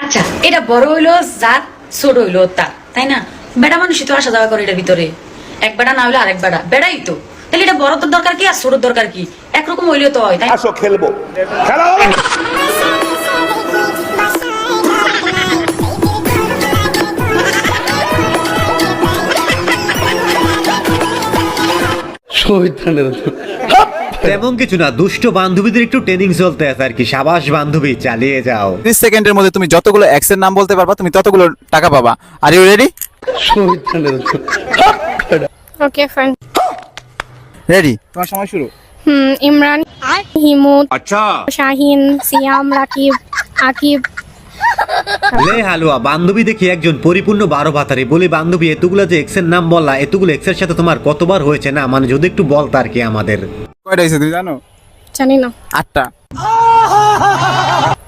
আচ্ছা এটা বড় হইলো যার, ছোট হইলো তার, তাই না? বেড়া মানুষই তো আসা যাওয়া করে এটার ভিতরে, এক বেড়া না হলে আরেক বেড়া, বেড়াই তো। তাহলে এটা বড় তোর দরকার কি আর ছোট দরকার কি? একরকম হইলেও তো হয়, তাই? আসো খেলবো, খেলা হবে। তেমন কিছু না, দুষ্ট বান্ধবীদের একটু ট্রেনিং চলতে আছে আর কি। সাবাস বান্ধবী, চালিয়ে যাও। 30 সেকেন্ডের মধ্যে তুমি যতগুলো এক্স এর নাম বলতে পারবা তুমি ততগুলো টাকা পাবা। Are you ready? Okay fine. Ready? তোমার সময় শুরু। ইমরান, হিমুদ, আচ্ছা, শাহিন, সিয়াম, রাকিব, আকিব। লে হালুয়া, বান্ধবী দেখি একজন পরিপূর্ণ 12 ভাতারি। বলি বান্ধবী, এতগুলো যে এক্স এর নাম বললা, এতগুলো এক্স এর সাথে তোমার কতবার হয়েছে না? মানে যদি একটু বলতা আর কি আমাদের। কয়টা হয়েছে তুমি জানো? জানি না। 8টা।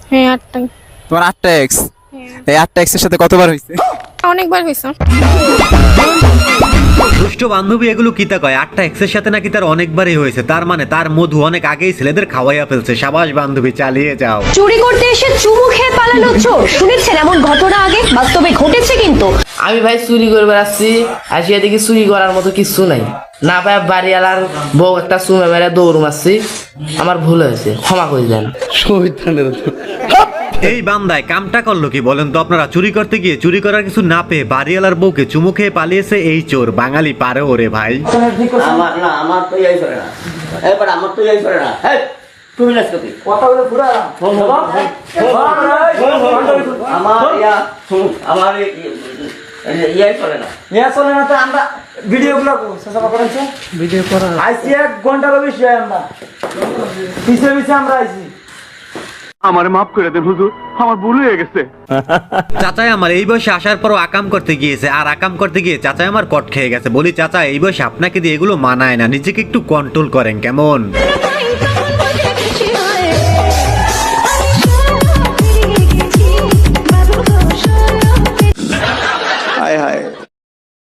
হ্যাঁ 8টাই। তোমার 8টা এক্স। এই 8টা এক্স এর সাথে কতবার হয়েছে? অনেকবার হয়েছে। দুষ্ট বান্ধবী এগুলো কিতা কয়? 8টা এক্স এর সাথে নাকি তার অনেকবারই হয়েছে। তার মানে তার মধু অনেক আগেই ছেলেদের খাওয়াইয়া ফেলছে। সাবাস বান্ধবী, চালিয়ে যাও। চুরি করতে এসে চুমু খেয়ে পালানো চোর, শুনেছেন এমন ঘটনা আগে? বাস্তবে ঘটেছে কিন্তু। আমি ভাই চুরি করে আসছি, আসিয়া দেখি চুরি করার মতো কিছু নাই। না ভাই বাড়িওয়ালার বউ একটা চুমে মেরে দৌড় মারছি, আমার ভুল হয়েছে, ক্ষমা করে দেন। এই বান্দায় কামটা করলো কি বলেন তো আপনারা? চুরি করতে গিয়ে চুরি করার কিছু না পেয়ে বাড়িওয়ালার বউকে চুমু খেয়ে পালিয়েছে এই চোর। বাঙালি পারে ওরে ভাই। আমার তো এই করে না, এবার আমার তো এই করে না। তুমি লাস কপি কথা বলে পুরা আমার ইয়াই চলে না, ইয়া চলে না। তো আমরা ভিডিও গুলো করেছে, ভিডিও করা আইসি 1 ঘন্টার বেশি। আমরা পিছে পিছে আমরা আইসি। আমার মাফ করে দেন হুজুর, আমার ভুল হয়ে গেছে। চাচাই আমার এই বয়সে আসার পরও আকাম করতে গিয়েছে, আর আকাম করতে গিয়ে চাচাই আমার কট খেয়ে গেছে। বলি চাচা, এই বয়সে আপনাকে দিয়ে এগুলো মানায় না, নিজেকে একটু কন্ট্রোল করেন কেমন?